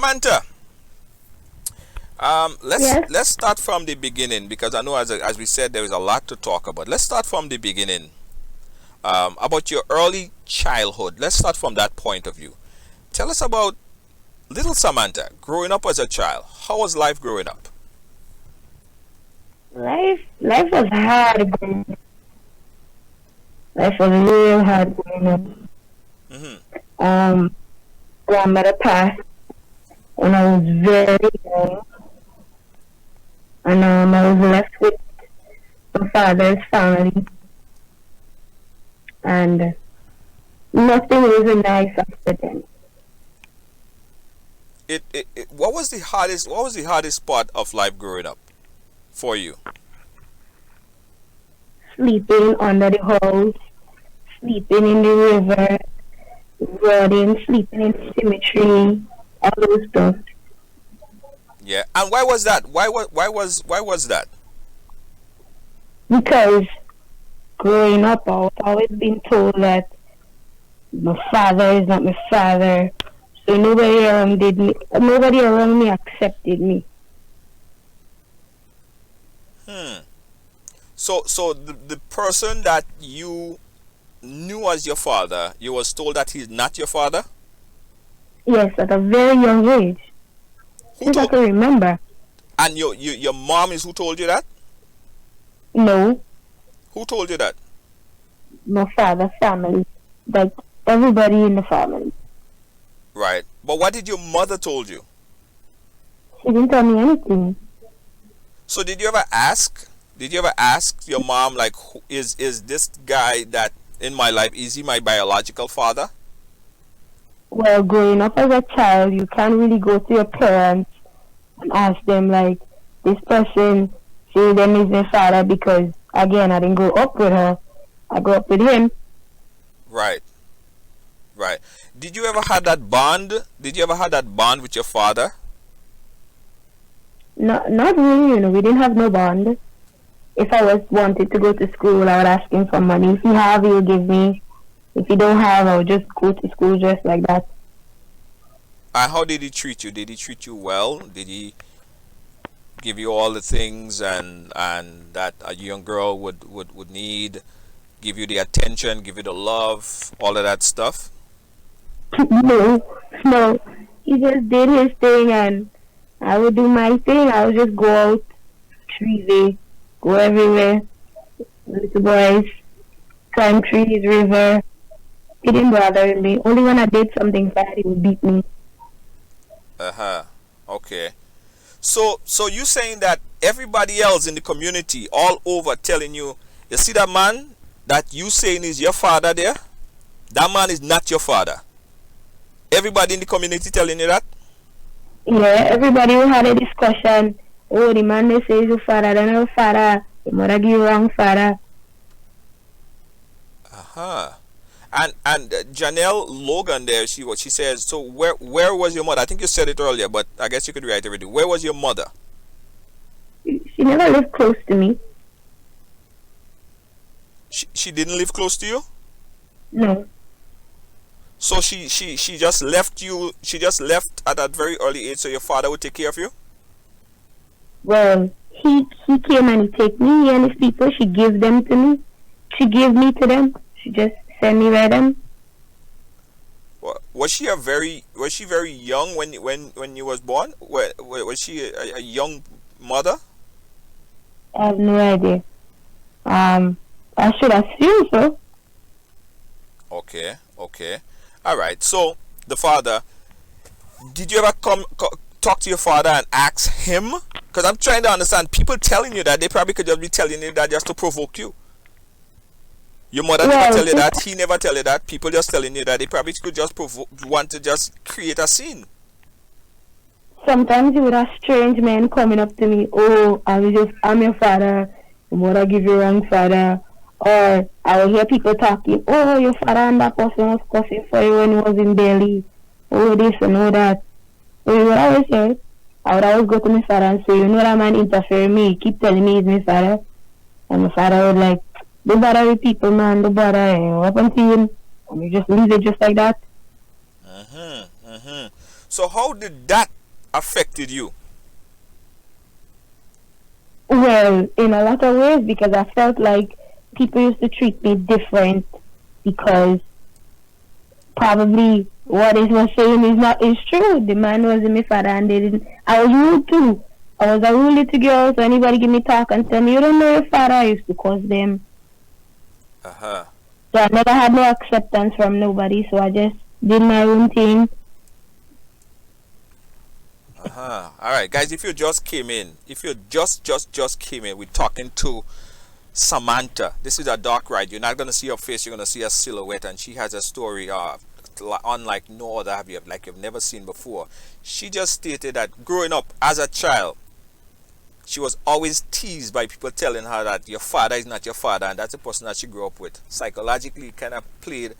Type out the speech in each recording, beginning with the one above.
Samantha, Yes, let's start from the beginning because I know as we said there is a lot to talk about. Let's start from the beginning. About your early childhood. Let's start from that point of view. Tell us about little Samantha growing up as a child. How was life growing up? life was hard. Life was real hard growing up. Hmm. Um, Grandmother passed when I was very young, and I was left with my father's family, and nothing was nice after then. What was the hardest part of life growing up for you? Sleeping under the house, sleeping in the river, running, sleeping in the cemetery, all those stuff. Yeah. And why was that? Why was that? Because growing up, I was always been told that my father is not my father. So nobody around me accepted me. Hmm. So the person that you knew as your father, you was told that he's not your father? Yes, at a very young age. Who Since I told can remember. and your mom is who told you that? No, Who told you that? my father's family. Like everybody in the family. Right. But what did your mother told you? She didn't tell me anything. So did you ever ask? Did you ever ask your mom like is this guy that in my life is he my biological father? Well, growing up as a child, you can't really go to your parents and ask them like, this person, say them is my father because again, I didn't grow up with her. I grew up with him. Right. Right. Did you ever had that bond? Did you ever had that bond with your father? Not really, we didn't have no bond. If I was wanted to go to school, I would ask him for money. If he have, he would give me. If he don't have, I would just go to school just like that. And how did he treat you? Did he treat you well? Did he give you all the things and that a young girl would need? Give you the attention, give you the love, all of that stuff? No, no. He just did his thing and I would do my thing. I would just go out, trees, go everywhere. Little boys, climb trees, river. He didn't bother me. Only when I did something bad, he would beat me. Uh-huh. Okay. So you saying that everybody else in the community all over telling you, you see that man that you saying is your father there? That man is not your father. Everybody in the community telling you that? Yeah, everybody who had a discussion. Oh, the man they say is your father, then your father. The mother give you wrong father. Uh-huh. And Janelle Logan there, she says, so where was your mother? I think you said it earlier, but I guess you could reiterate it. Where was your mother? She never lived close to me. She didn't live close to you? No. So she just left you, she just left at that very early age so your father would take care of you? Well, he came and he take me and his people. She give them to me. She give me to them. She just send me where them. Was she very young when you was born? Was she a young mother? I have no idea. I should assume so. Okay, okay. All right. So the father, did you ever talk to your father and ask him? Because I'm trying to understand. People telling you that they probably could just be telling you that just to provoke you. Your mother never Well, tell you that. He never tell you that. People just telling you that they probably could just provoke, want to just create a scene. sometimes you would have strange men coming up to me. Oh, I'm your father. Your mother give you wrong father. Or I will hear people talking. Oh, your father and that person was cussing for you when he was in Delhi. Oh, this and all that. So you would always say, I would always go to my father and say, you know that man interfering me. He keep telling me he's my father. And my father would like, don't bother with people, man. Don't bother. What happened to him? And you just leave it just like that. Mm-hmm. Mm-hmm. So how did that affected you? Well, in a lot of ways, because I felt like people used to treat me different because probably what it was saying is true. The man wasn't my father, and they didn't. I was rude too. I was a rude little girl, so anybody give me talk and tell me you don't know your father, I used to curse them. Uh-huh. So I never had no acceptance from nobody, so I just did my own thing. Uh-huh. All right, guys, if you just came in, if you just came in, we're talking to Samantha. This is a DarkRIde. You're not going to see her face, you're going to see her silhouette, and she has a story unlike no other like you've never seen before. She just stated that growing up as a child, she was always teased by people telling her that your father is not your father, and that's the person that she grew up with. Psychologically, it kind of played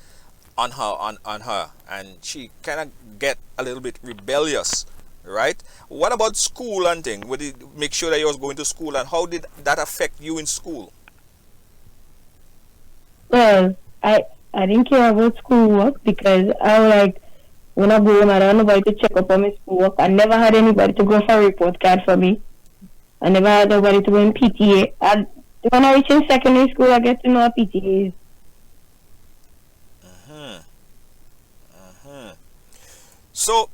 on her, on her, and she kind of get a little bit rebellious, right? What about school and thing? Would it make sure that you was going to school, and how did that affect you in school? Well, I didn't care about schoolwork because I was like, when I go home, I don't have nobody to check up on my schoolwork. I never had anybody to go for a report card for me. I never had nobody to go in PTA. When I reach in secondary school, I get to know what PTA is. So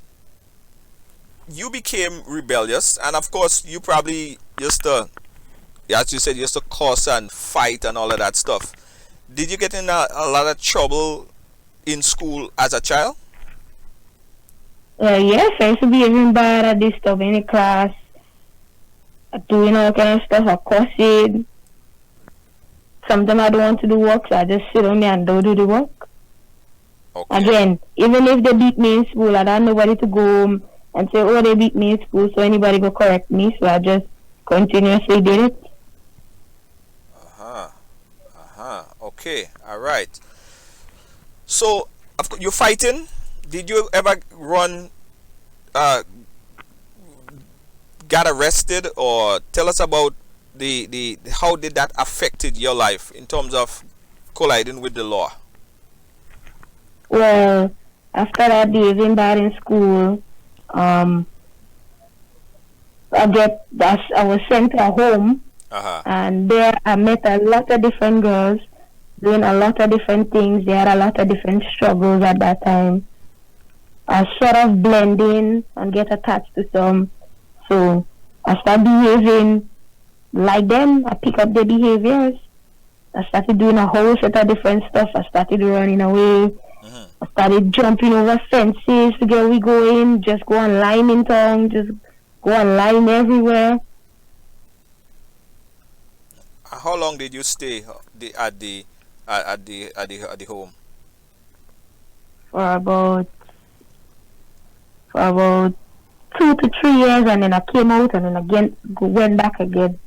you became rebellious, and of course you probably used to, as you said, you used to cuss and fight and all of that stuff. Did you get in a lot of trouble in school as a child? Yes, I used to be even bad at this stuff in the class, doing all kind of stuff, I cussing. Sometimes I don't want to do work, so I just sit on there and don't do the work. Okay. Again, even if they beat me in school, I don't have nobody to go home and say, oh, they beat me in school, so anybody go correct me, so I just continuously did it. Okay, all right. So of course, you're fighting. Did you ever run, got arrested, or tell us about the how did that affected your life in terms of colliding with the law? Well, after that behaving bad in school, I was sent to a home, and there I met a lot of different girls doing a lot of different things. They had a lot of different struggles at that time. I sort of blend in and get attached to some, so I start behaving like them. I pick up their behaviors. I started doing a whole set of different stuff. I started running away. I started jumping over fences to get we going, just go online in town, just go online everywhere. How long did you stay at the home? For about 2 to 3 years, and then I came out, and then again went back again.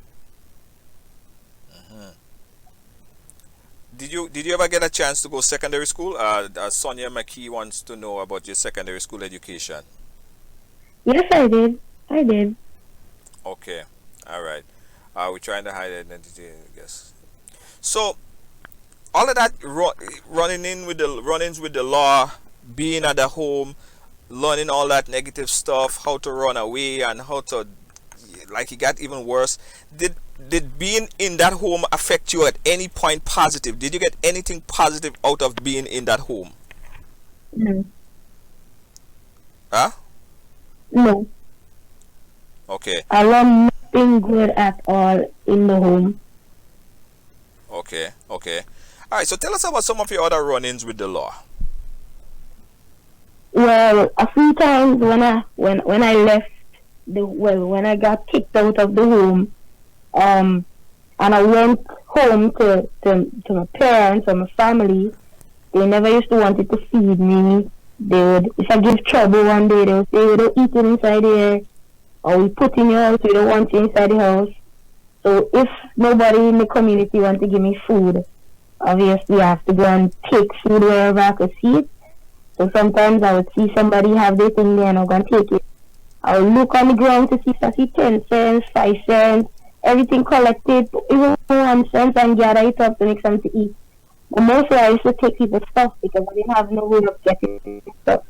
Did you ever get a chance to go secondary school? Sonia McKee wants to know about your secondary school education. Yes, I did. I did. Okay, all right. We're trying to hide identity, I guess. So all of that run-ins with the law, being at the home, learning all that negative stuff, how to run away, and how to, like, it got even worse. Did being in that home affect you at any point positive? Did you get anything positive out of being in that home? No. Huh? No. Okay. I learned nothing good at all in the home. Okay. All right, so tell us about some of your other run-ins with the law. Well, a few times when I left when I got kicked out of the home, and I went home to my parents or my family, they never used to want to feed me. They would, if I give trouble one day, they would say, we don't eat it inside here, or we put in your house, we don't want you inside the house. So if nobody in the community want to give me food, obviously I have to go and take food wherever I could see it. So sometimes I would see somebody have their thing there and I'm going to take it. I would look on the ground to see if I see 10 cents, 5 cents, everything collected, even 1 cent, and gather it up to make something to eat. But mostly I used to take people's stuff because I didn't have no way of getting stuff.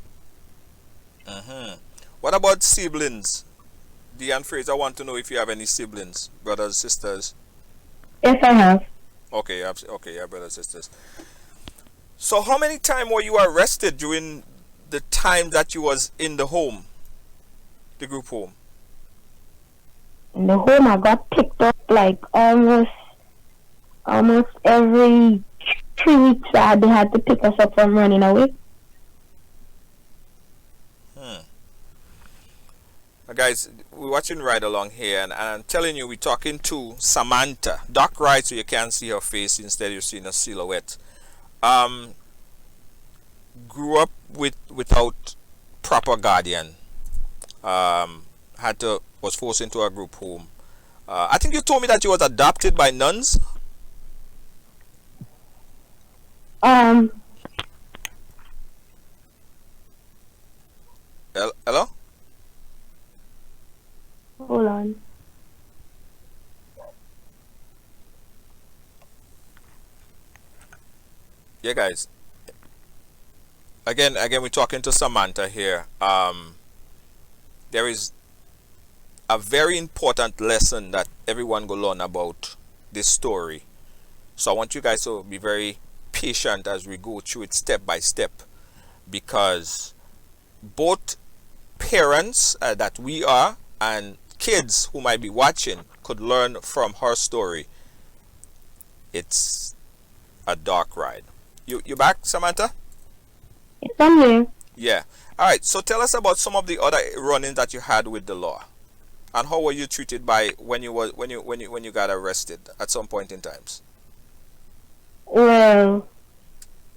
What about siblings? Deanne Fraser want to know if you have any siblings, brothers, sisters. Yes, I have. Okay, okay, yeah, brothers, sisters. So how many time were you arrested during the time that you was in the home, the group home? In the home, I got picked up like almost every 3 weeks. They had to pick us up from running away. Guys, we're watching Ride Along here, and I'm telling you, we're talking to Samantha. DarkRIde, so you can't see her face, instead you're seeing a silhouette. Grew up without proper guardian. Was forced into a group home. I think you told me that you was adopted by nuns. Hello? Hold on. Yeah, guys. Again, we're talking to Samantha here. There is a very important lesson that everyone will learn about this story. So I want you guys to be very patient as we go through it step by step, because both parents that we are and kids who might be watching could learn from her story. It's a dark ride. You back, Samantha? Yes, I'm here. Yeah. All right. So tell us about some of the other run-ins that you had with the law, and how were you treated by when you got arrested at some point in times? Well,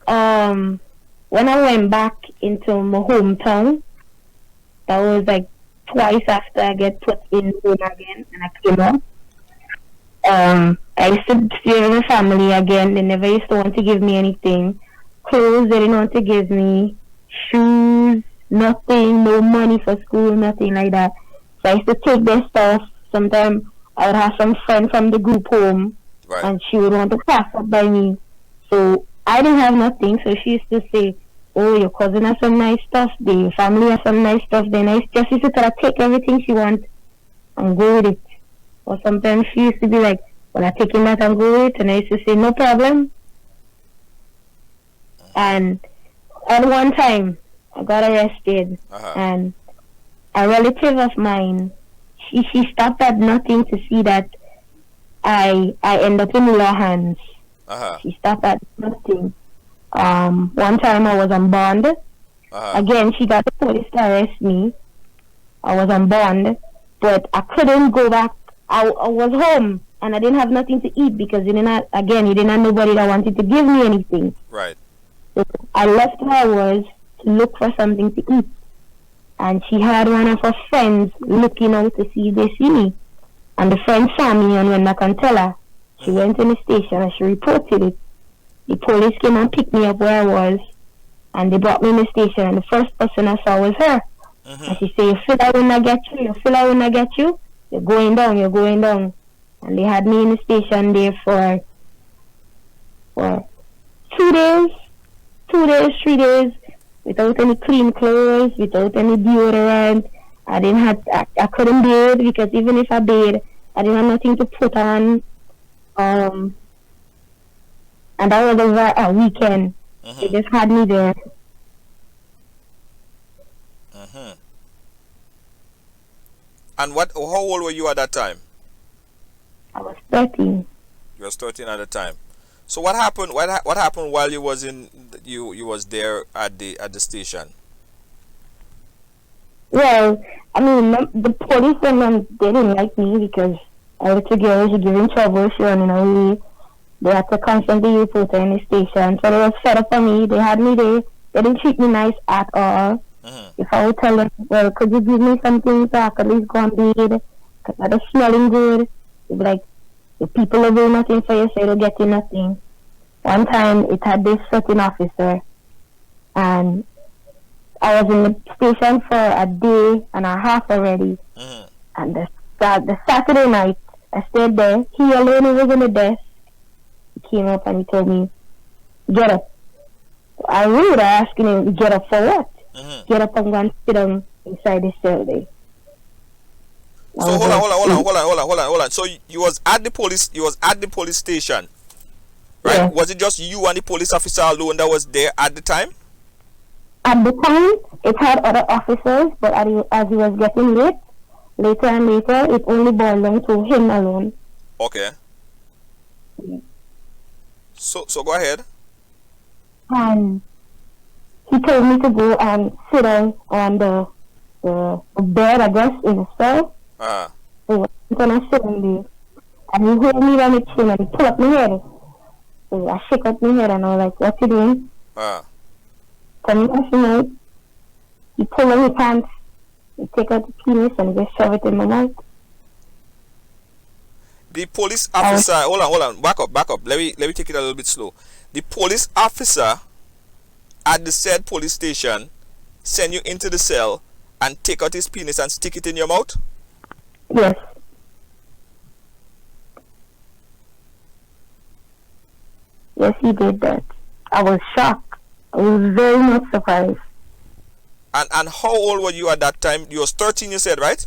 when I went back into my hometown, that was like twice after I get put in home again and I came out. I used to stay with the family again. They never used to want to give me anything. Clothes they didn't want to give me. Shoes, nothing, no money for school, nothing like that. So I used to take their stuff. Sometimes I would have some friend from the group home, Right. and she would want to pass up by me. So I didn't have nothing, so she used to say, "Oh, your cousin has some nice stuff, your family has some nice stuff." Then I just used to try to take everything she wants and go with it. Or sometimes she used to be like, "Well, I'm taking that and go with it," and I used to say, "No problem." And at one time, I got arrested, and a relative of mine, she stopped at nothing to see that I end up in law hands. She stopped at nothing. One time I was on bond. Again, she got the police to arrest me. I was on bond, but I couldn't go back. I was home, and I didn't have nothing to eat because you didn't have nobody that wanted to give me anything. Right. So I left where I was to look for something to eat. And she had one of her friends looking out to see if they see me. And the friend saw me and went back and tell her. She went in the station and she reported it. The police came and picked me up where I was. And they brought me in the station. And the first person I saw was her. And she said, "You feel I will not get you? You feel I will not get you? You're going down, you're going down." And they had me in the station there for 2 days, 3 days, without any clean clothes, without any deodorant. I couldn't bathe because even if I bathed, I didn't have nothing to put on. And that was over a weekend. They just had me there. And how old were you at that time? I was 13. You was 13 at the time. So what happened? What happened while you was there at the station? Well, I mean, the police they didn't like me because a little girl was giving trouble, she running away. They had to constantly report her in the station. So they was fed up on me. They had me there. They didn't treat me nice at all. If I would tell them, "Well, could you give me something so I could at least go and bathe? Because I was smelling good." They'd be like, "The people will do nothing for you, so you'll get you nothing." One time, it had this certain officer, and I was in the station for a day and a half already. And the Saturday night, I stayed there. He alone was on the desk. He came up and he told me, "Get up." I rude, I asked him, "Get up for what?" "Get up and go and sit down inside the cell there. I So was hold on, like, hold on, hold on, hold on, hold on, hold on, hold on. So you was at the police, you was at the police station, right? yeah. Was it just you and the police officer alone that was there at the time? At the time, it had other officers, but as he was getting late, later and later, it only boiled down to him alone. Okay. Yeah. So go ahead. And he told me to go and sit down on the bed, I guess, in the cell. Uh, So I went and I sit down there. And he hold me by my chin and he pull up my head. So I shake up my head and I was like, what you doing? uh. Come here, wash your mouth. He pull on his pants. He take out the penis and he just shove it in my mouth. The police officer, hold on, back up. Let me take it a little bit slow. The police officer at the said police station send you into the cell and take out his penis and stick it in your mouth? Yes. Yes, he did that. I was shocked. I was very much surprised. And how old were you at that time? You was 13, you said, right?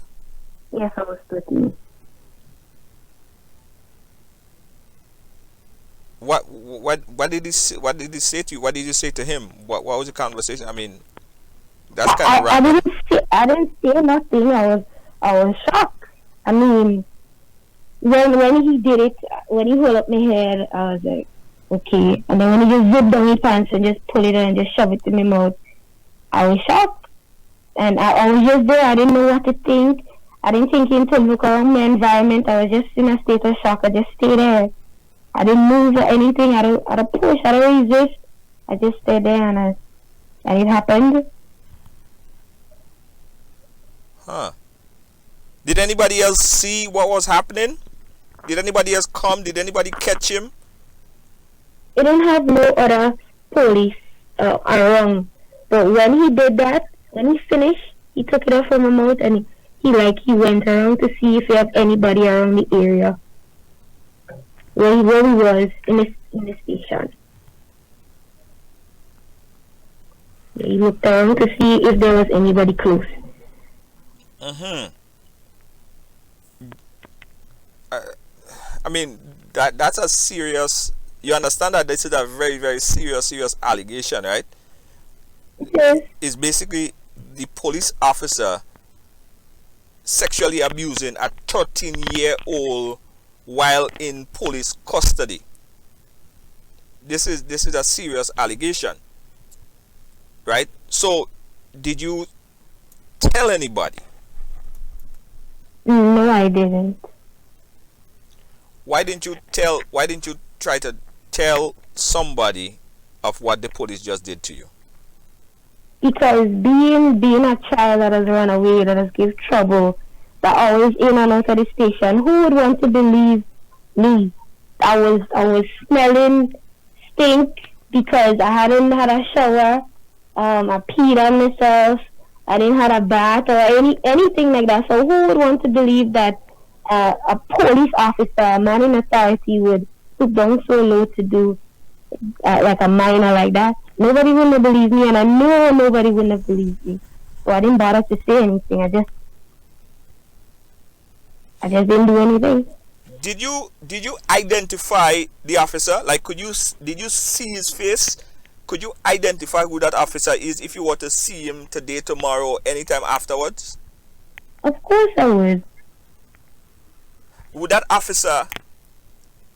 Yes, I was 13. What did he say, what did he say to you? What did you say to him? What was the conversation? I mean, that's kind of random. I didn't say nothing. I was shocked. I mean, when he did it, when he held up my head, I was like, okay. And then when he just zipped down his pants and just pull it in and just shove it in my mouth, I was shocked. And I was just there. I didn't know what to think. I didn't think to look around my environment. I was just in a state of shock. I just stayed there. I didn't move or anything. I don't push. I don't resist. I just stayed there and it happened. Huh. Did anybody else see what was happening? Did anybody else come? Did anybody catch him? It didn't have no other police around. But when he did that, when he finished, he took it off from my mouth and he went around to see if he had anybody around the area where he was in the station. He looked around to see if there was anybody close. I mean, that's a serious. You understand that this is a very, very serious allegation, right? Yes. It's basically the police officer sexually abusing a 13-year-old while in police custody. This is a serious allegation, right? So, did you tell anybody? No, I didn't. Why didn't you try to tell somebody of what the police just did to you? Because being a child that has run away, that has give trouble, that always in and out of the station, who would want to believe me? I was smelling stink because I hadn't had a shower. I peed on myself. I didn't have a bath or anything like that. So who would want to believe that a police officer, a man in authority, would stoop down so low to do like a minor like that? Nobody wouldn't have believed me, and I knew nobody wouldn't have believed me. So I didn't bother to say anything. I just didn't do anything. Did you identify the officer? Like, did you see his face? Could you identify who that officer is if you were to see him today, tomorrow, anytime afterwards? Of course I would. Would that officer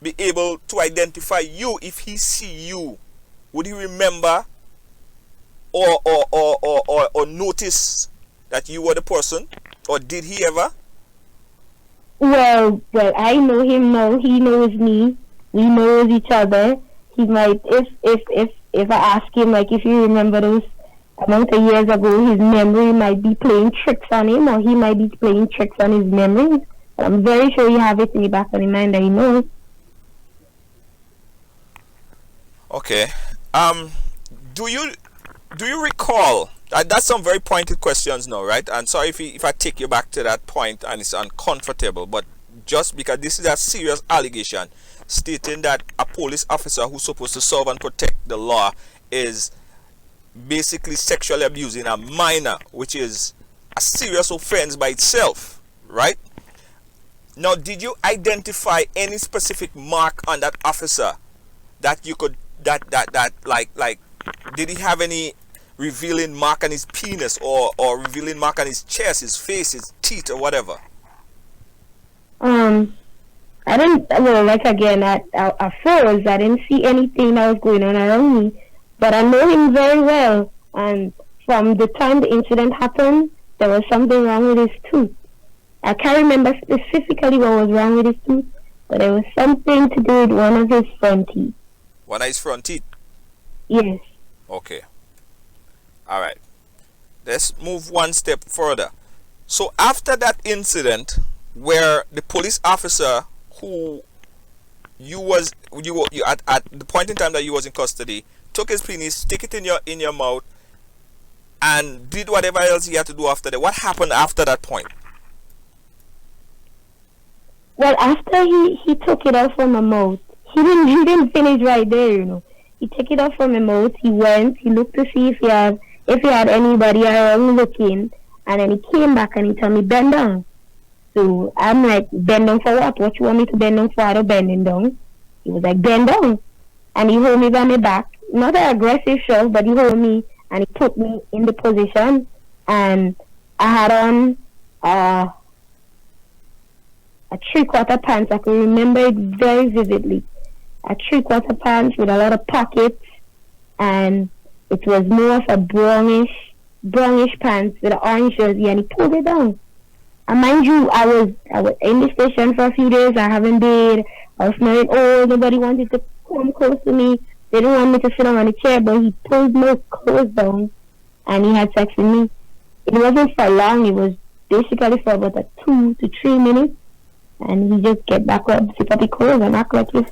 be able to identify you if he see you? Would he remember or notice that you were the person? Or did he ever? Well, I know him now. He knows me. We know each other. He might, if I ask him, like, if you remember those amount of years ago, his memory might be playing tricks on him, or he might be playing tricks on his memories. But I'm very sure you have it in the back of the mind that he knows. Okay. Do you recall? That's some very pointed questions now, right? And sorry if I take you back to that point and it's uncomfortable, but just because this is a serious allegation stating that a police officer who's supposed to serve and protect the law is basically sexually abusing a minor, which is a serious offense by itself, right? Now, did you identify any specific mark on that officer that you could like did he have any revealing mark on his penis or revealing mark on his chest, his face, his teeth, or whatever? I didn't, well, like again, at first, I didn't see anything that was going on around me, but I know him very well, and from the time the incident happened, there was something wrong with his tooth. I can't remember specifically what was wrong with his tooth, but it was something to do with one of his front teeth. One of his front teeth? Yes. Okay. Alright. Let's move one step further. So after that incident where the police officer who you at the point in time that you was in custody took his penis, stick it in your mouth, and did whatever else he had to do after that, what happened after that point? Well, after he took it out from my mouth, he didn't finish right there, you know. He took it out from my mouth. He went. He looked to see if he had anybody around looking, and then he came back and he told me bend down. So I'm like, bend down for what? What you want me to bend down for? I don't bending down. He was like, bend down, and he hold me by my back. Not an aggressive shove, but he hold me and he put me in the position, and I had on a 3/4 pants. I can remember it very vividly. A 3/4 pants with a lot of pockets, and it was more of a brownish pants with an orange jersey, and he pulled it down. And mind you, I was in the station for a few days. I haven't been. I was smelling old. Nobody wanted to come close to me. They didn't want me to sit on the chair, but he pulled my clothes down, and he had sex with me. It wasn't for long. It was basically for about 2 to 3 minutes. And he just get back up, zip up his clothes, and act like if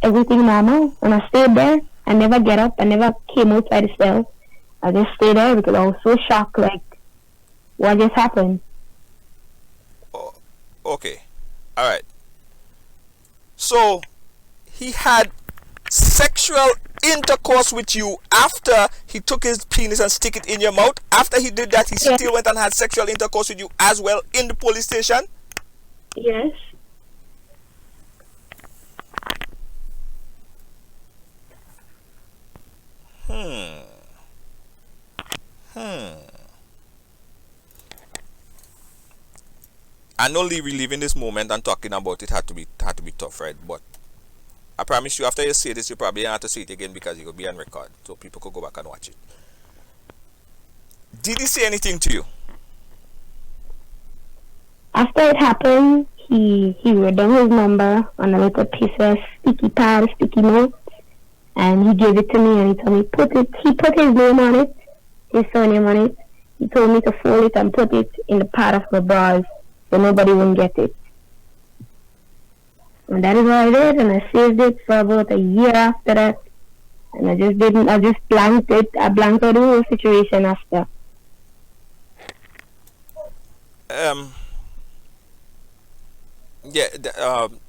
everything normal. And I stayed there. I never get up. I never came outside the cell. I just stayed there because I was so shocked, like, what just happened? Oh, okay. Alright. So, he had sexual intercourse with you after he took his penis and stick it in your mouth? After he did that, he still went and had sexual intercourse with you as well in the police station? Yes. I know reliving this moment and talking about it had to be tough, right? But I promise you, after you see this, you probably have to see it again because it will be on record, so people could go back and watch it. Did he say anything to you? After it happened, he wrote down his number on a little piece of sticky note, and he gave it to me, and he told me he put his name on it, his surname on it. He told me to fold it and put it in the part of my bras so nobody wouldn't get it. And that is what I did, and I saved it for about a year after that. And I just blanked it. I blanked out the whole situation after.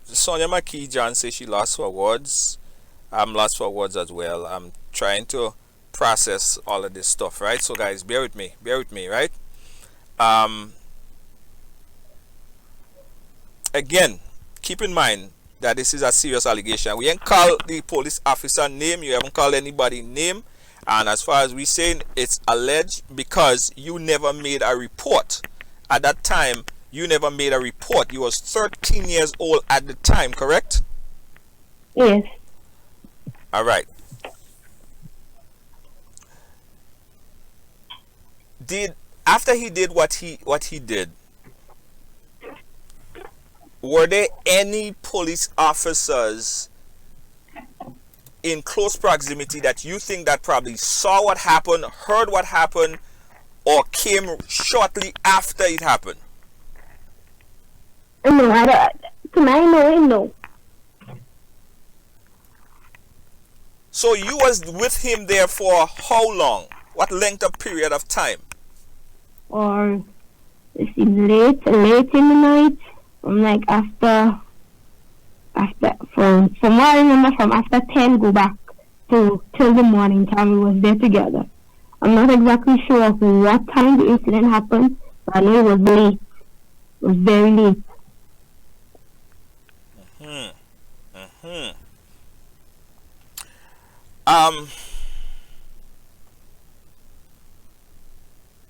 Sonia McKee John says she lost for words. I'm lost for words as well. I'm trying to process all of this stuff, right? So guys, bear with me, right? Again, keep in mind that this is a serious allegation. We ain't call the police officer name, you haven't called anybody name, and as far as we saying, it's alleged because you never made a report. At that time, you never made a report. You was 13 years old at the time, correct? Yes. All right. After he did what he did, were there any police officers in close proximity that you think that probably saw what happened, heard what happened, or came shortly after it happened? No, I don't. To my knowing, no. So you was with him there for how long? What length of period of time? Or it's late in the night. From like after from what I remember, from after 10 go back till the morning time we was there together. I'm not exactly sure of what time the incident happened, I know it was late. It was very late. Hmm. Hmm. Um.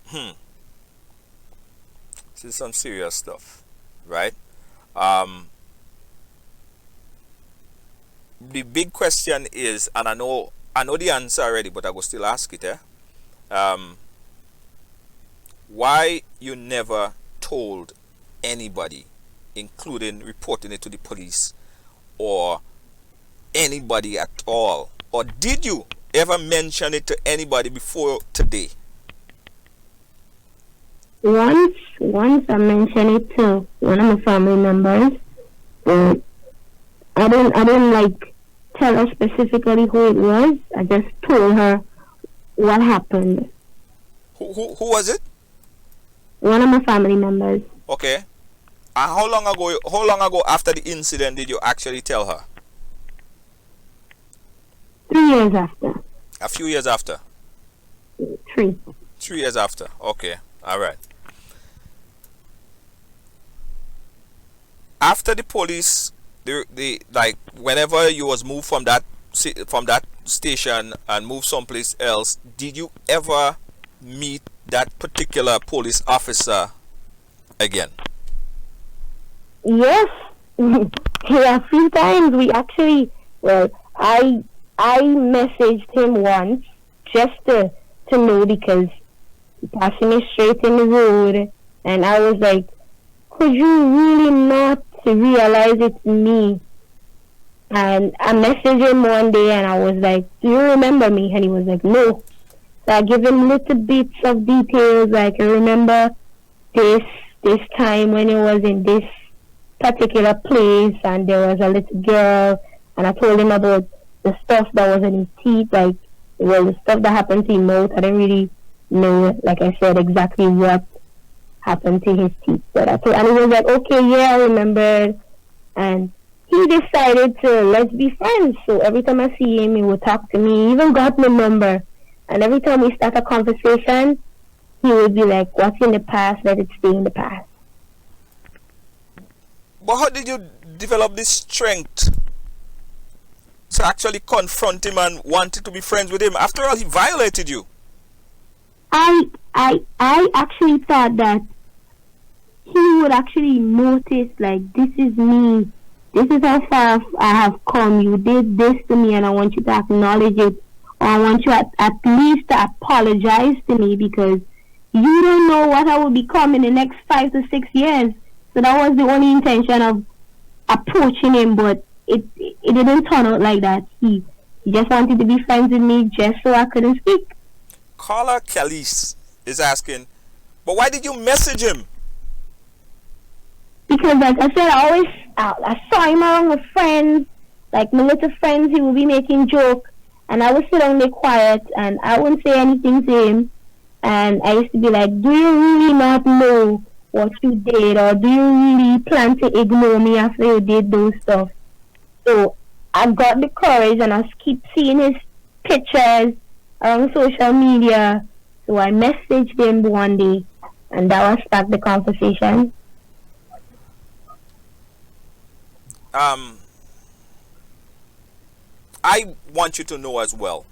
Hmm. This is some serious stuff, right? Um. The big question is, and I know the answer already, but I will still ask it. Um. Why you never told anybody, including reporting it to the police or anybody at all? Or did you ever mention it to anybody before today? Once I mentioned it to one of my family members, but I didn't like tell her specifically who it was. I just told her what happened. Who was it? One of my family members, Okay. And how long ago after the incident did you actually tell her? 3 years after. A few years after. 3. 3 years after. Okay. All right. After the police, the like whenever you was moved from from that station and moved someplace else, did you ever meet that particular police officer again? Yes. Yeah, a few times we actually, well, I messaged him once just to know because he passed me straight in the road, and I was like, could you really not realize it's me? And I messaged him one day and I was like, do you remember me? And he was like, no. So I give him little bits of details, like I remember this this time when he was in this particular place and there was a little girl, and I told him about the stuff that was in his teeth, like, well, the stuff that happened to his mouth. I didn't really know, like I said, exactly what happened to his teeth. But I told, and he was like, okay, yeah, I remember. And he decided to let's be friends. So every time I see him, he would talk to me. He even got my number. And every time we start a conversation, he would be like, what's in the past, let it stay in the past. But how did you develop this strength to actually confront him and wanted to be friends with him? After all, he violated you. I actually thought that he would actually notice, like, this is me. This is how far I have come. You did this to me and I want you to acknowledge it. Or I want you at least to apologize to me because you don't know what I will become in the next 5 to 6 years. So that was the only intention of approaching him, but it didn't turn out like that. He just wanted to be friends with me just so I couldn't speak. Carla Calise is asking, but why did you message him? Because, like I said, I saw him around with friends, like my little friends. He would be making jokes, and I would sit down there quiet, and I wouldn't say anything to him. And I used to be like, "Do you really not know what you did, or do you really plan to ignore me after you did those stuff?" So I got the courage, and I keep seeing his pictures on social media. So I messaged him one day, and that was start the conversation. I want you to know as well,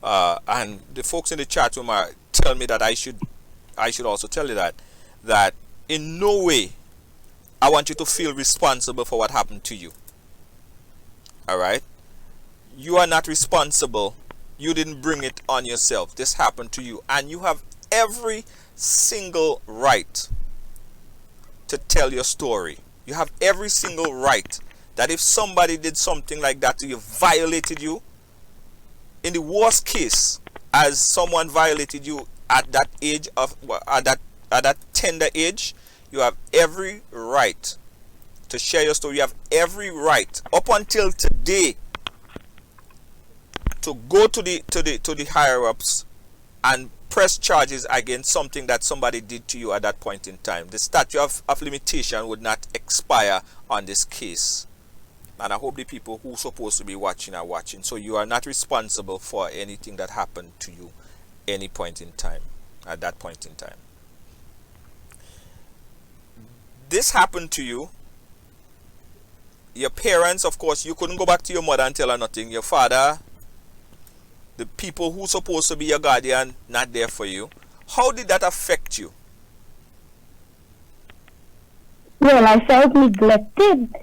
and the folks in the chat room are tell me that I should also tell you that in no way I want you to feel responsible for what happened to you. All right, you are not responsible. You didn't bring it on yourself. This happened to you, and you have every single right to tell your story. You have every single right that if somebody did something like that to you, violated you, in the worst case, as someone violated you at that age of at that tender age, you have every right to share your story. You have every right up until today to go to the higher ups and press charges against something that somebody did to you at that point in time. The statute of limitation would not expire on this case. And I hope the people who are supposed to be watching are watching. So you are not responsible for anything that happened to you any point in time, at that point in time. this happened to you, your parents, of course, you couldn't go back to your mother and tell her nothing. Your father, the people who supposed to be your guardian, not there for you. How did that affect you? Well, I felt neglected.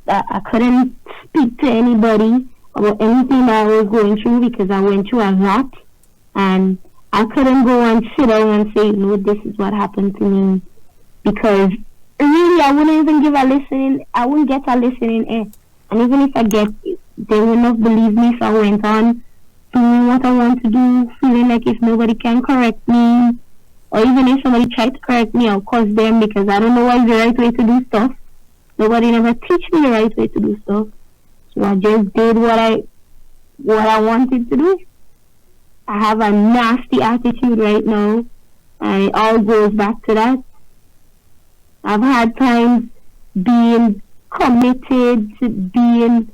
I couldn't speak to anybody about anything that I was going through because I went through a lot. And I couldn't go and sit down and say, no, this is what happened to me. Because really, I wouldn't even give a listening. I wouldn't get a listening ear. And even if I get it, they would not believe me if I went on doing what I want to do, feeling like if nobody can correct me, or even if somebody tried to correct me, I'll curse them because I don't know what's the right way to do stuff. Nobody never teach me the right way to do stuff. So I just did what I wanted to do. I have a nasty attitude right now, and it all goes back to that. I've had times being committed to being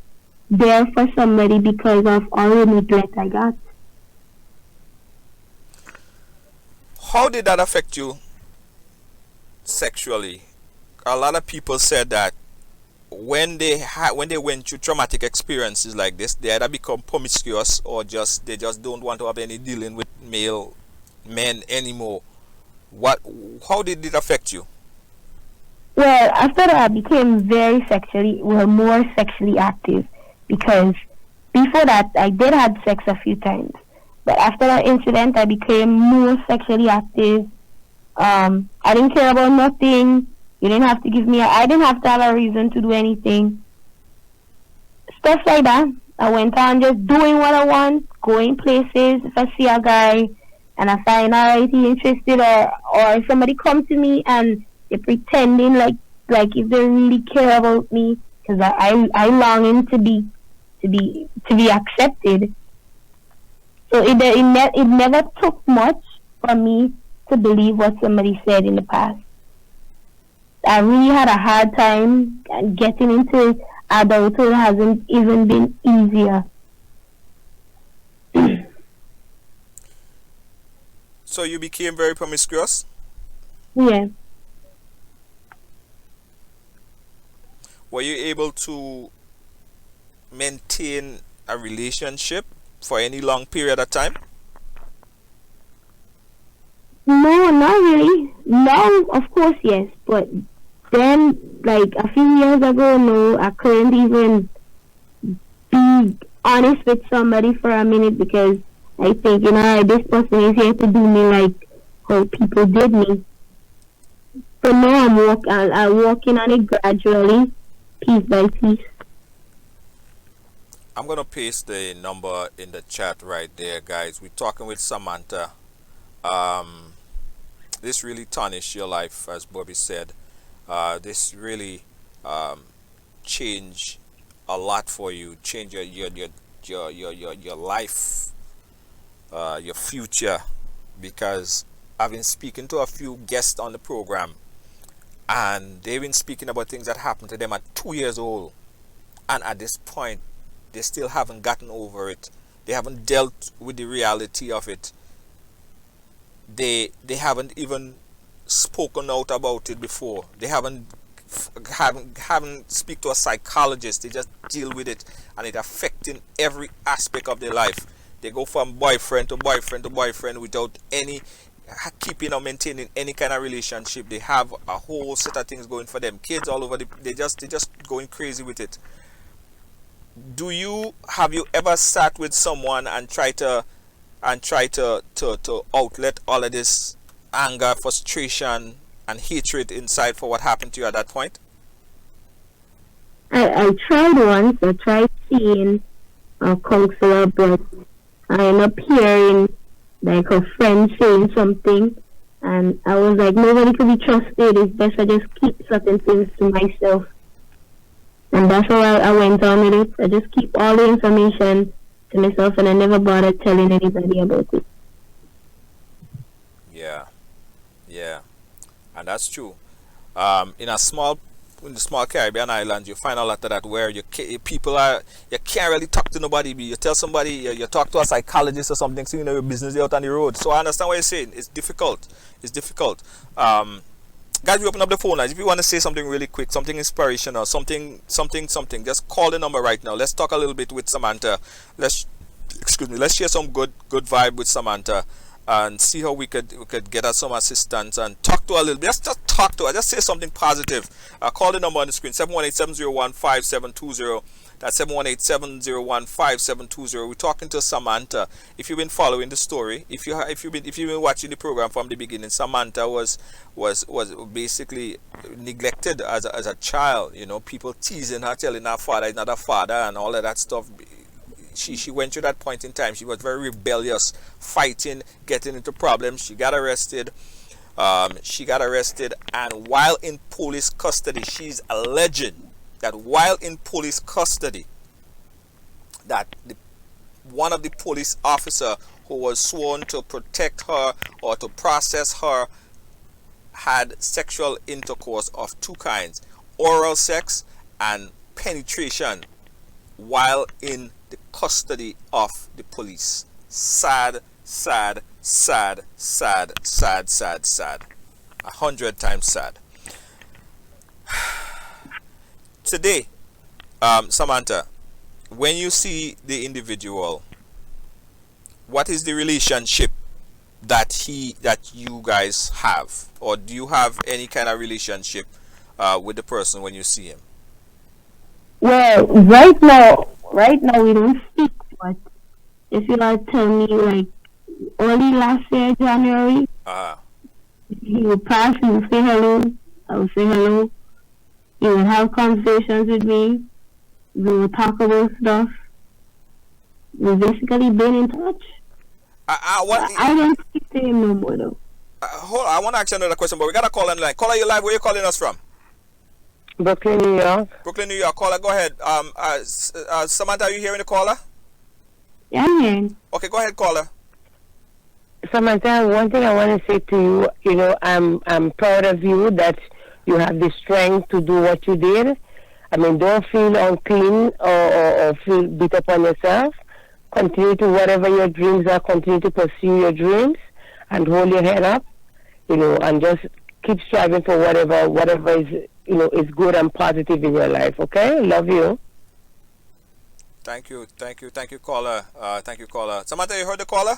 there for somebody because of all the neglect I got. How did that affect you sexually? A lot of people said that when they went through traumatic experiences like this, they either become promiscuous or they just don't want to have any dealing with male men anymore. How did it affect you? Well, after that, I became more sexually active because before that, I did have sex a few times. But after that incident, I became more sexually active. I didn't care about nothing. You didn't have to I didn't have to have a reason to do anything. Stuff like that. I went on just doing what I want, going places. If I see a guy and I find out he's interested, or somebody come to me and they're pretending like if they really care about me, because I longing to be accepted. So it never took much for me to believe what somebody said in the past. I really had a hard time, and getting into adulthood hasn't even been easier. So you became very promiscuous? Yeah. Were you able to maintain a relationship for any long period of time? No, not really. Now, of course, yes. But then, like a few years ago, no, I couldn't even be honest with somebody for a minute because I think, this person is here to do me like how people did me. So now I'm working on it gradually, piece by piece. I'm going to paste the number in the chat right there, guys. We're talking with Samantha. This really tarnished your life, as Bobby said. This really changed a lot for you. Change your life, your future. Because I've been speaking to a few guests on the program, and they've been speaking about things that happened to them at 2 years old, and at this point, they still haven't gotten over it. They haven't dealt with the reality of it. They haven't even spoken out about it before. They haven't speak to a psychologist. They just deal with it, and it affecting every aspect of their life. They go from boyfriend to boyfriend to boyfriend without any keeping or maintaining any kind of relationship. They have a whole set of things going for them. Kids all over they just going crazy with it. Have you ever sat with someone and try to outlet all of this anger, frustration, and hatred inside for what happened to you at that point? I tried once. I tried seeing a counselor, but I ended up hearing like a friend saying something, and I was like, nobody could be trusted. It's best I just keep certain things to myself. And that's how I went on with it. I just keep all the information to myself, and I never bothered telling anybody about it. Yeah, and that's true. In the small Caribbean islands, you find a lot of that where you can't really talk to nobody. You tell somebody, you talk to a psychologist or something, so your business is out on the road. So I understand what you're saying. It's difficult. Guys, we open up the phone lines. If you want to say something really quick, something inspirational, something, just call the number right now. Let's talk a little bit with Samantha. Let's share some good vibe with Samantha and see how we could get her some assistance and talk to her a little bit. Just talk to her. Just say something positive. Call the number on the screen, 718-701-5720. That's 718-701-5720. We're talking to Samantha. If you've been following the story, if you've been watching the program from the beginning, Samantha was basically neglected as a child. You know, people teasing her, telling her father is not a father and all of that stuff. She went through that point in time. She was very rebellious, fighting, getting into problems. She got arrested. And while in police custody, she's alleged that while in police custody, that one of the police officer who was sworn to protect her or to process her had sexual intercourse of two kinds: oral sex and penetration, while in the custody of the police. Sad, sad, sad, sad, sad, sad, sad. 100 times sad. Today, Samantha, when you see the individual, what is the relationship that you guys have, or do you have any kind of relationship with the person when you see him? Well, right now we don't speak, but if you like tell me, like, early last year, January, he would pass, he would say hello, I would say hello, he would have conversations with me, we would talk about stuff, we've basically been in touch. I don't speak to him no more, though. Hold on, I want to ask you another question, but we got a call on the line. Caller, you live, where you calling us from? Brooklyn, New York. Brooklyn, New York. Caller, go ahead. Samantha, are you hearing the caller? Yeah, I'm hearing. Okay, go ahead, caller. Samantha, one thing I want to say to you, you know, I'm proud of you that you have the strength to do what you did. I mean, don't feel unclean or feel beat up on yourself. Continue to whatever your dreams are, continue to pursue your dreams and hold your head up, you know, and just keep striving for whatever is, you know, is good and positive in your life, okay? Love you. Thank you, caller. Thank you, caller. Samantha, you heard the caller?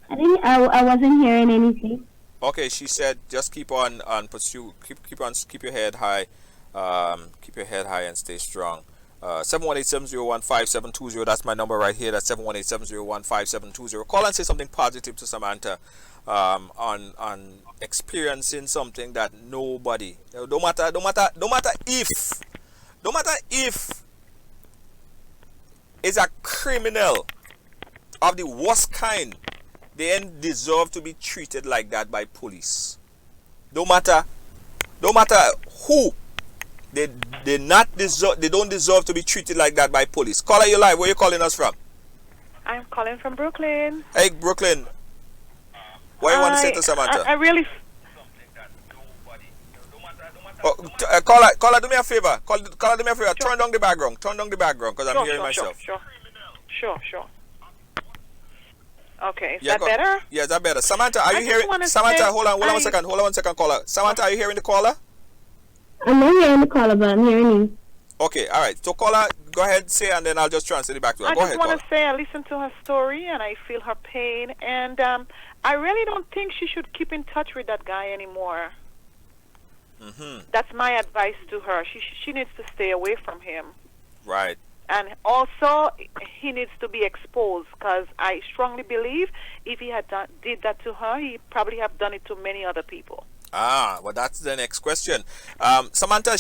I wasn't hearing anything. Okay, she said just keep on pursue, keep your head high, keep your head high and stay strong. 718-701-5720. That's my number right here. That's 718-701-5720. Call and say something positive to Samantha on experiencing something that nobody, no matter if is a criminal of the worst kind, they ain't deserve to be treated like that by police. No matter who. They don't deserve to be treated like that by police. Caller, you live. Where you calling us from? I'm calling from Brooklyn. Hey, Brooklyn. What you want to say to Samantha? I really... Caller, do me a favor. Caller, do me a favor. Sure. Turn down the background, because I'm hearing myself. Sure. Okay, is that better? Yeah, that's better. Samantha, are you hearing? Samantha, hold on one second, caller. Samantha, are you hearing the caller? I'm not hearing the caller, but I'm hearing you. Okay, all right. So, caller, go ahead, say, and then I'll just translate it back to her. Go ahead, I just want to say I listened to her story, and I feel her pain, and I really don't think she should keep in touch with that guy anymore. Mm-hmm. That's my advice to her. She needs to stay away from him. Right. And also, he needs to be exposed, because I strongly believe if he had did that to her, he probably have done it to many other people. Well, that's the next question. Samantha,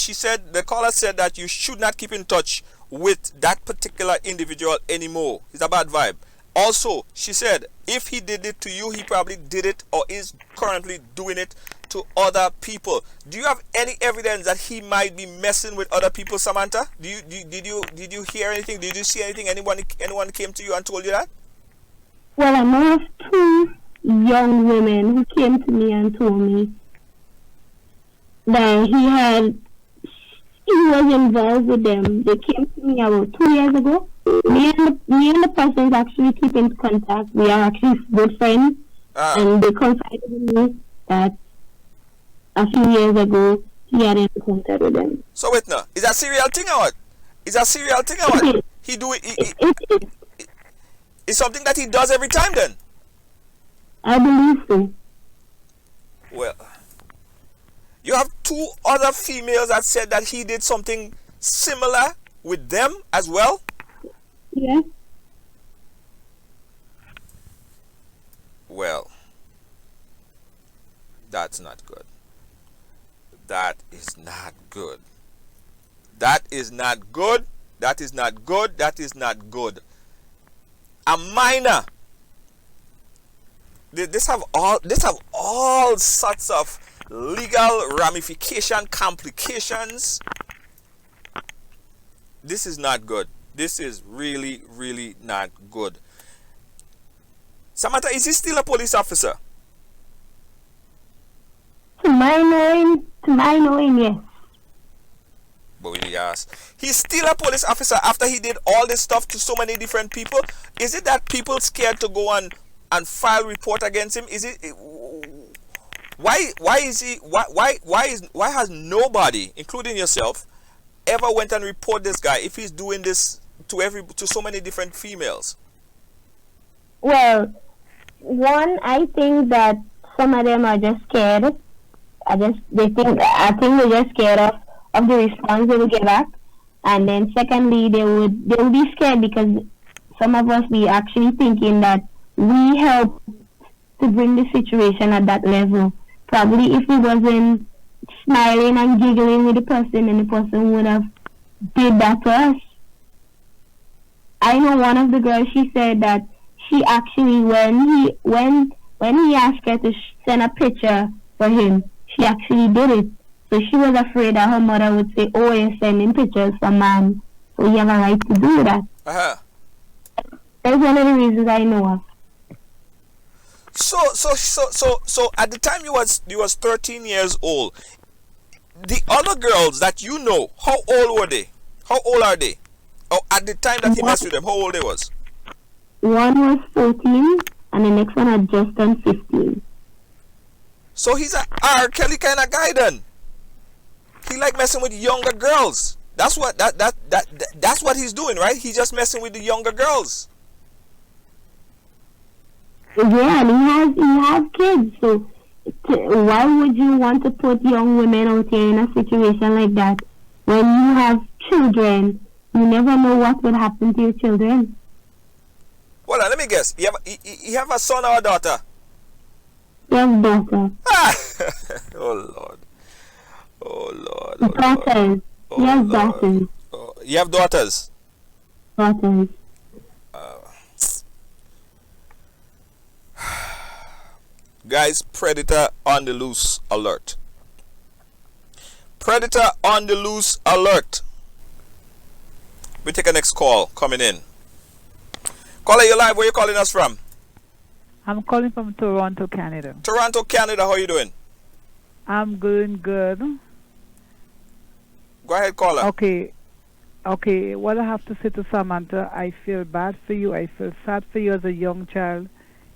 the caller said that you should not keep in touch with that particular individual anymore. It's a bad vibe. Also, she said, if he did it to you, he probably did it or is currently doing it to other people. Do you have any evidence that he might be messing with other people, Samantha? Did you hear anything? Did you see anything? Anyone came to you and told you that? Well, I know of two young women who came to me and told me that he was involved with them. They came to me about 2 years ago. Me and the persons actually keep in contact. We are actually good friends. And they confided in me that a few years ago he had encountered with them. So wait now, is that serial thing or what? Is that serial thing or what? He do it. It's something that he does every time then. I believe so. Well, you have two other females that said that he did something similar with them as well. Yes. Well, that's not good. That is not good. That is not good. That is not good. That is not good. A minor. This have all sorts of legal ramification, complications. This is not good. This is really, really not good. Samantha, is he still a police officer? To my knowing, yes. But we ask, he's still a police officer after he did all this stuff to so many different people. Is it that people scared to go and file report against him? Is it why has nobody, including yourself, ever went and report this guy if he's doing this to so many different females? Well, one, I think that some of them are just scared. I think they're just scared of the response they will get back. And then secondly, they will be scared because some of us be actually thinking that we helped to bring the situation at that level. Probably if we wasn't smiling and giggling with the person, then the person would have did that to us. I know one of the girls, she said that she actually, when he asked her to send a picture for him, she actually did it. So she was afraid that her mother would say, "Oh, you're sending pictures for man, so you have a right to do that." That's one of the reasons I know of. So at the time you was 13 years old, the other girls that you know, how old were they? How old are they? Oh, at the time that he messed with them, how old they was? One was 14 and the next one had just turned 15. So he's a R. Kelly kind of guy then. He like messing with younger girls. That's what he's doing, right? He's just messing with the younger girls. Yeah, and he has kids. So why would you want to put young women out here in a situation like that? When you have children, you never know what will happen to your children. Well, let me guess. You have a son or a daughter? Yes, daughter. Oh Lord. Oh Lord. Oh, daughters. Oh, Yes, Lord. daughters. Oh, you have daughters? Daughters. Guys, predator on the loose alert. Predator on the loose alert. We take a next call coming in. Caller, you live. Where you calling us from? I'm calling from Toronto, Canada. Toronto, Canada. How you doing? I'm doing good. Go ahead, caller. Okay. What I have to say to Samantha, I feel bad for you. I feel sad for you as a young child.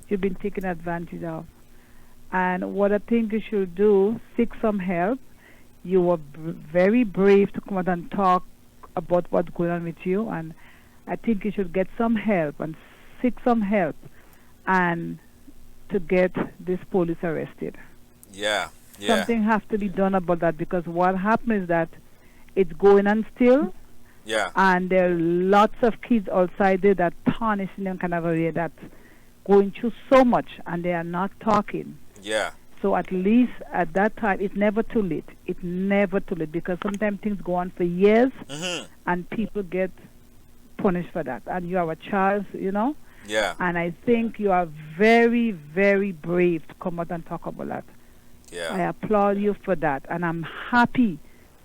You've been taken advantage of. And what I think you should do, seek some help. You were very brave to come out and talk about what's going on with you. And I think you should get some help and seek some help and to get this police arrested. Yeah. Something has to be done about that, because what happens is that it's going on still. Yeah. And there are lots of kids outside there that tarnish in them kind of a way, that going through so much and they are not talking. Yeah. So at least at that time, it's never too late. It's never too late, because sometimes things go on for years and people get punished for that. And you are a child, you know? Yeah. And I think you are very, very brave to come out and talk about that. Yeah. I applaud you for that. And I'm happy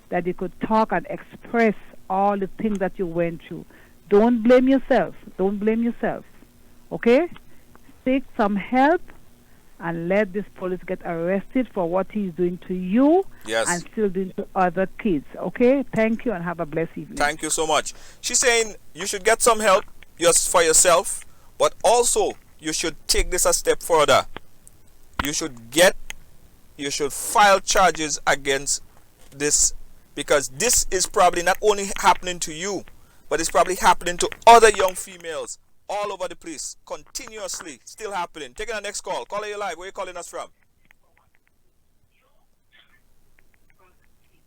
that you could talk and express all the things that you went through. Don't blame yourself. Don't blame yourself. Okay? Seek some help and let this police get arrested for what he's doing to you and still doing to other kids. Okay? Thank you and have a blessed evening. Thank you so much. She's saying you should get some help just for yourself, but also you should take this a step further. You should get you should file charges against this, because this is probably not only happening to you, but it's probably happening to other young females all over the place, continuously, still happening. Taking the next call. Caller, you live. Where are you calling us from?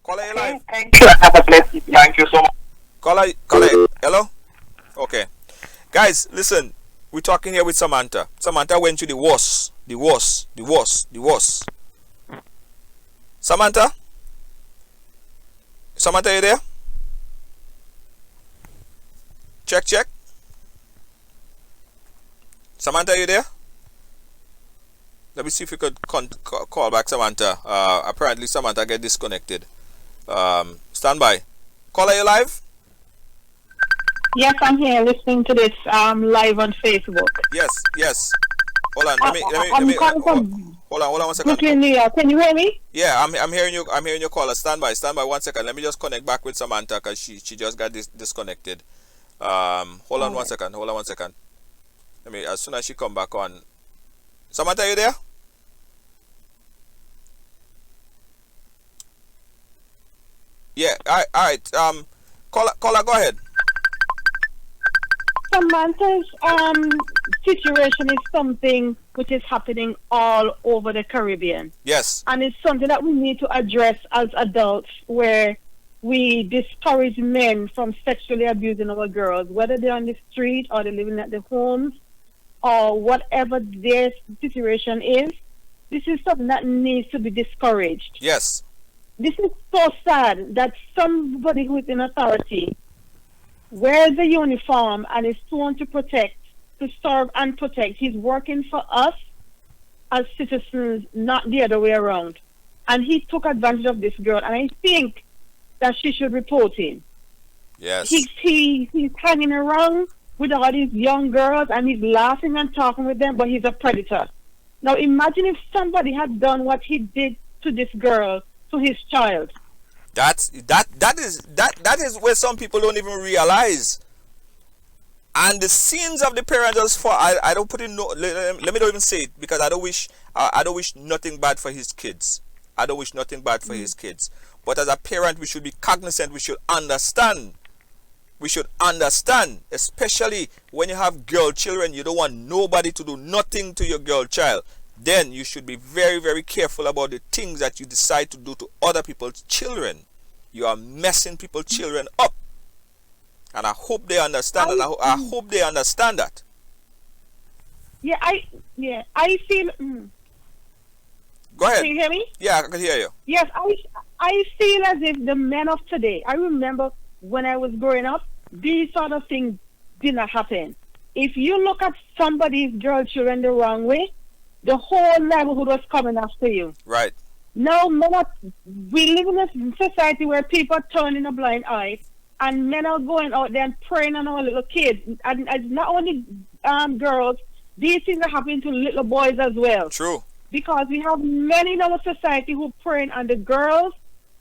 Caller, you live. Thank you. Have a blessed evening. Thank you so much. Caller, hello? Okay. Guys, listen. We're talking here with Samantha. Samantha went through the worst. Samantha? Samantha, you there? Check. Samantha, you there? Let me see if we could call back Samantha. Apparently Samantha get disconnected. Stand by. Caller, you live? Yes, I'm here listening to this live on Facebook. Yes. Hold on. Let me calling from hold on 1 second. Brooklyn, New York. Can you hear me? Yeah, I'm hearing you. I'm hearing your caller. Stand by 1 second. Let me just connect back with Samantha because she just got disconnected. Hold on 1 second. Let me, as soon as she come back on. Samantha, you there? Yeah. All right. Caller, go ahead. Samantha's situation is something which is happening all over the Caribbean. Yes. And it's something that we need to address as adults, where we discourage men from sexually abusing our girls, whether they're on the street or they're living at the homes or whatever their situation is. This is something that needs to be discouraged. Yes. This is so sad that somebody who is in authority wears a uniform and is sworn to protect, to serve and protect. He's working for us as citizens, not the other way around. And he took advantage of this girl, and I think that she should report him. Yes. He's hanging around with all these young girls, and he's laughing and talking with them, but he's a predator. Now imagine if somebody had done what he did to this girl, to his child. That is where some people don't even realize. And the sins of the parents just for I don't put in no, let me not even say it, because I don't wish nothing bad for his kids. I don't wish nothing bad for his kids. But as a parent, we should be cognizant. We should understand. Especially when you have girl children, you don't want nobody to do nothing to your girl child. Then you should be very, very careful about the things that you decide to do to other people's children. You are messing people's children up. And I hope they understand, and I hope they understand that. I feel... Go ahead. Can you hear me? Yeah, I can hear you. Yes, I feel as if the men of today, I remember when I was growing up, these sort of things did not happen. If you look at somebody's girl children the wrong way, the whole neighborhood was coming after you. Right. Now, we live in a society where people are turning a blind eye, and men are going out there and preying on our little kids. And not only girls, these things are happening to little boys as well. True. Because we have many in our society who preying on the girls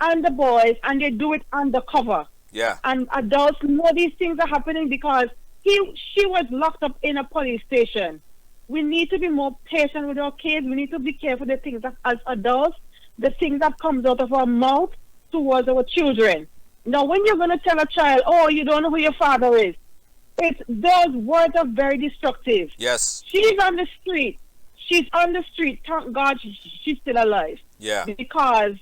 and the boys, and they do it undercover. Yeah. And adults know these things are happening because she was locked up in a police station. We need to be more patient with our kids. We need to be careful the things that, as adults, the things that comes out of our mouth towards our children. Now, when you're going to tell a child, oh, you don't know who your father is, those words are very destructive. Yes. She's on the street. Thank God she's still alive. Yeah. Because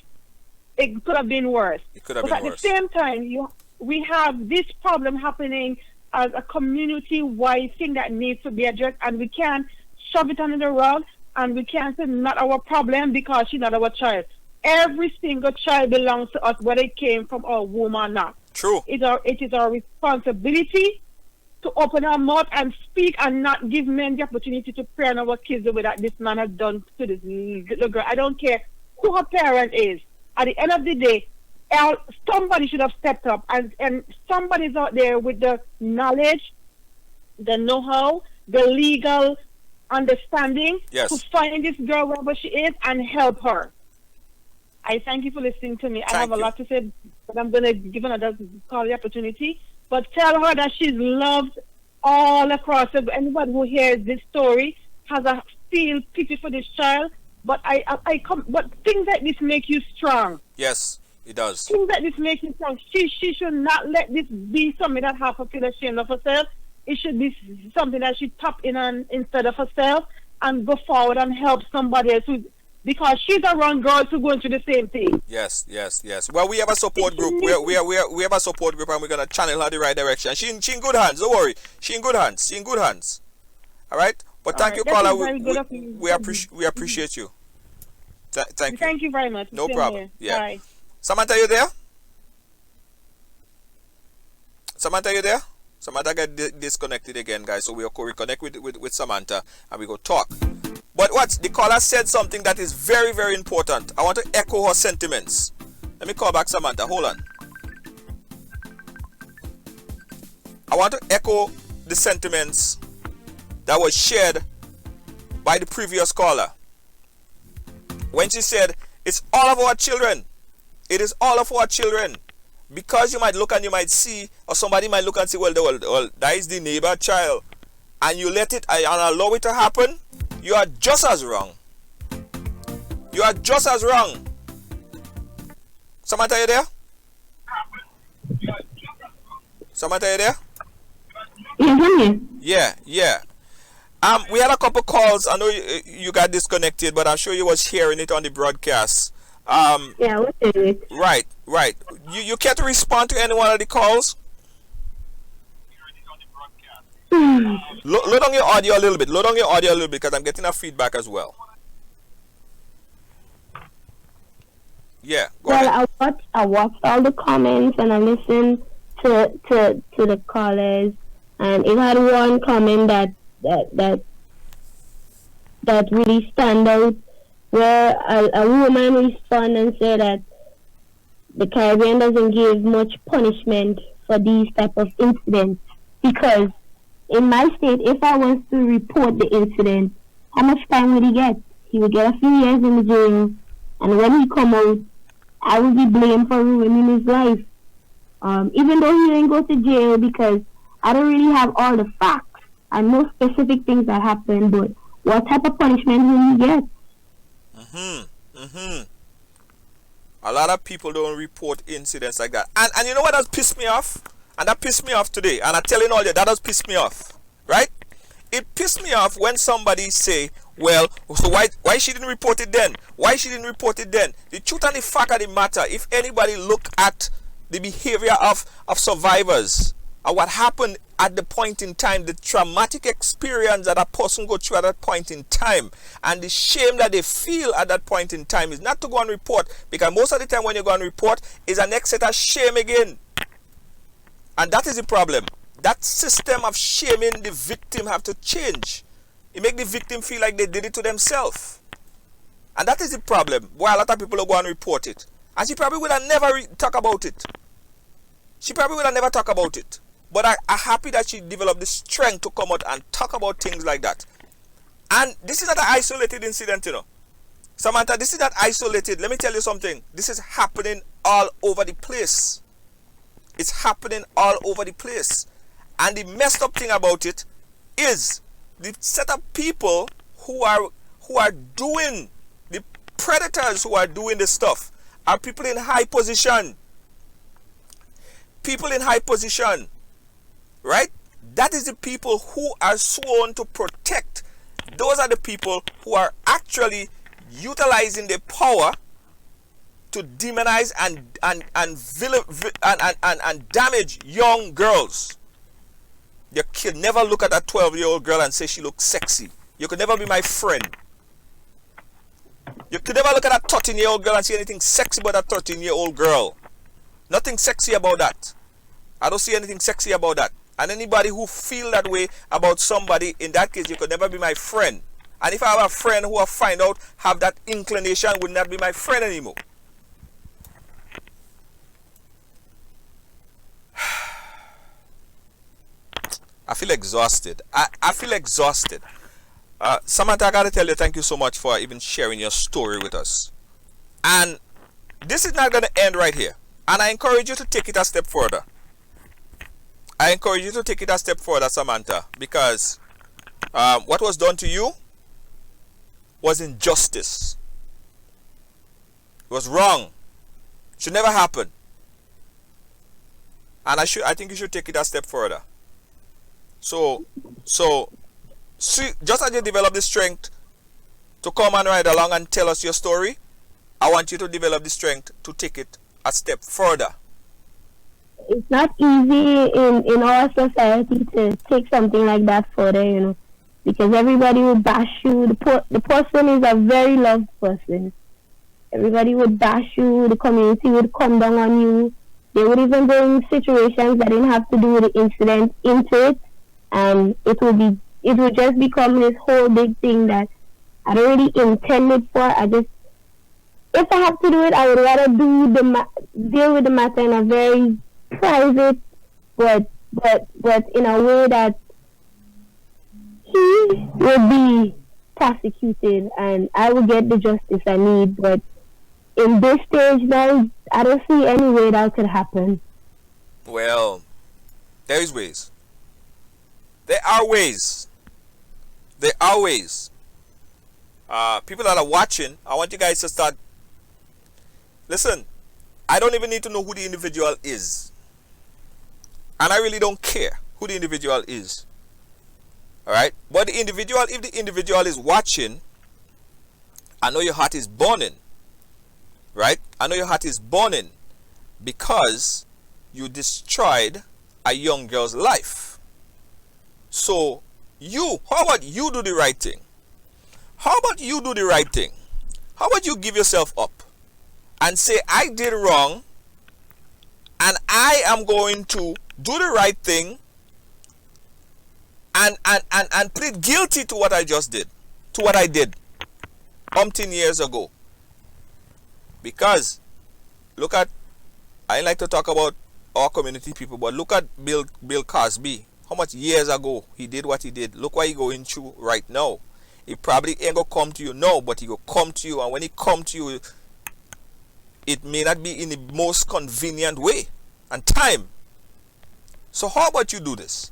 it could have been worse. But at the same time, we have this problem happening as a community-wide thing that needs to be addressed, and we can't shove it under the rug, and we can't say not our problem because she's not our child. Every single child belongs to us, whether it came from our womb or not. True. It is our responsibility to open our mouth and speak, and not give men the opportunity to prey on our kids the way that this man has done to this little girl. I don't care who her parent is. At the end of the day, somebody should have stepped up, and somebody's out there with the knowledge, the know-how, the legal understanding to find this girl wherever she is and help her. I thank you for listening to me. I have a lot to say, but I'm going to give another call the opportunity. But tell her that she's loved all across. Anybody who hears this story has a feel pity for this child, But I come. But things like this make you strong. Yes, it does. Things like this make you strong. She should not let this be something that have her feel ashamed of herself. It should be something that she tap in on instead of herself and go forward and help somebody else because she's around girls who going through the same thing. Yes. Well, we have a support group. We have a support group, and we're gonna channel her the right direction. She in good hands. Don't worry. She in good hands. All right. But thank you, caller. We appreciate you. Thank you. Thank you very much. No problem. Yeah. Bye. Samantha, you there? Samantha, you there? Samantha got disconnected again, guys. So we'll reconnect with Samantha and we go talk. But what? The caller said something that is very, very important. I want to echo her sentiments. Let me call back Samantha. Hold on. I want to echo the sentiments that was shared by the previous caller. When she said, it's all of our children. It is all of our children. Because you might look and you might see, or somebody might look and say, well, that is the neighbor child. And you let it and allow it to happen, you are just as wrong. You are just as wrong. Samantha, you there? Samantha, you there? Yeah. We had a couple calls. I know you got disconnected, but I'm sure you was hearing it on the broadcast. Yeah, what is it? Right. You care to respond to any one of the calls? Load on your audio a little bit. Because I'm getting a feedback as well. Yeah. Well, I watched all the comments and I listened to the callers, and it had one comment that really stand out, where a woman responded and said that the Caribbean doesn't give much punishment for these type of incidents, because in my state, if I was to report the incident, how much time would he get? He would get a few years in the jail, and when he come out, I would be blamed for ruining his life. Even though he didn't go to jail, because I don't really have all the facts. I know specific things that happened, but what type of punishment will he get? A lot of people don't report incidents like that. And you know what does piss me off? And that pissed me off today. And I'm telling all you, that does piss me off. Right? It pissed me off when somebody say, well, so why she didn't report it then? Why she didn't report it then? The truth and the fact of the matter, if anybody look at the behavior of survivors and what happened at the point in time, the traumatic experience that a person go through at that point in time, and the shame that they feel at that point in time, is not to go and report, because most of the time when you go and report is an next set of shame again. And that is the problem. That system of shaming the victim have to change. It make the victim feel like they did it to themselves. And that is the problem, why a lot of people will go and report it. And she probably would have never talk about it. But I'm happy that she developed the strength to come out and talk about things like that. And this is not an isolated incident, you know. Samantha, this is not isolated. Let me tell you something. This is happening all over the place. It's happening all over the place. And the messed up thing about it is the set of people who are doing, the predators who are doing this stuff, are people in high position. People in high position. Right? That is the people who are sworn to protect. Those are the people who are actually utilizing their power to demonize and damage young girls. You can never look at a 12-year-old girl and say she looks sexy. You could never be my friend. You could never look at a 13-year-old girl and see anything sexy about a 13-year-old girl. Nothing sexy about that. I don't see anything sexy about that. And anybody who feel that way about somebody, in that case, you could never be my friend. And if I have a friend who I find out have that inclination, would not be my friend anymore. I feel exhausted. I feel exhausted. Samantha, I gotta tell you, thank you so much for even sharing your story with us. And this is not gonna end right here. And I encourage you to take it a step further. Samantha, because what was done to you was injustice. It was wrong. Should never happen. And I think you should take it a step further. So see, just as you develop the strength to come and ride along and tell us your story, I want you to develop the strength to take it a step further. It's not easy in our society to take something like that further, you know, because everybody will bash you. The person is a very loved person. Everybody would bash you. The community would come down on you. They would even bring situations that didn't have to do with the incident into it, and it would just become this whole big thing that I don't really intended for. If I have to do it, I would rather deal with the matter in a very private, but in a way that he will be prosecuted and I will get the justice I need. But in this stage now, I don't see any way that could happen. Well, there is ways. There are ways. There are ways. People that are watching, I want you guys to start. Listen, I don't even need to know who the individual is. And I really don't care who the individual is. Alright? But the individual, if the individual is watching, I know your heart is burning. Right? I know your heart is burning because you destroyed a young girl's life. So how about you do the right thing? How about you do the right thing? How about you give yourself up and say, I did wrong and I am going to do the right thing and plead guilty to what I just did, to what I did umpteen years ago. Because look at, I like to talk about our community people, but look at Bill Cosby. How much years ago he did what he did. Look what he going through right now. He probably ain't gonna come to you now, but he will come to you, and when he come to you, it may not be in the most convenient way and time. So how about you do this?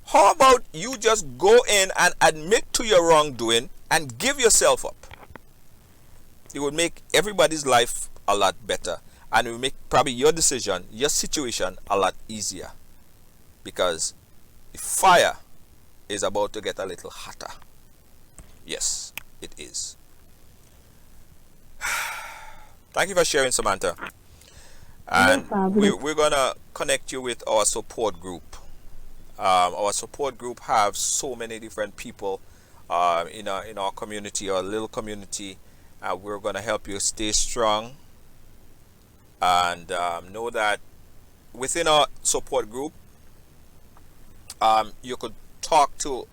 How about you just go in and admit to your wrongdoing and give yourself up? It would make everybody's life a lot better, and it will make probably your decision, your situation a lot easier, because the fire is about to get a little hotter. Yes, it is. Thank you for sharing, Samantha. And we're gonna connect you with our support group. Our support group have so many different people in our community, our little community. We're gonna help you stay strong, and know that within our support group, you could talk to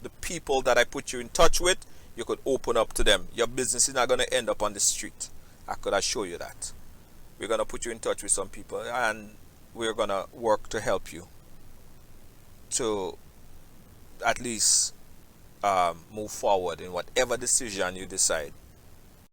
the people that I put you in touch with. You could open up to them. Your business is not gonna end up on the street. I could assure you that. We're gonna put you in touch with some people, and we're gonna work to help you to at least move forward in whatever decision you decide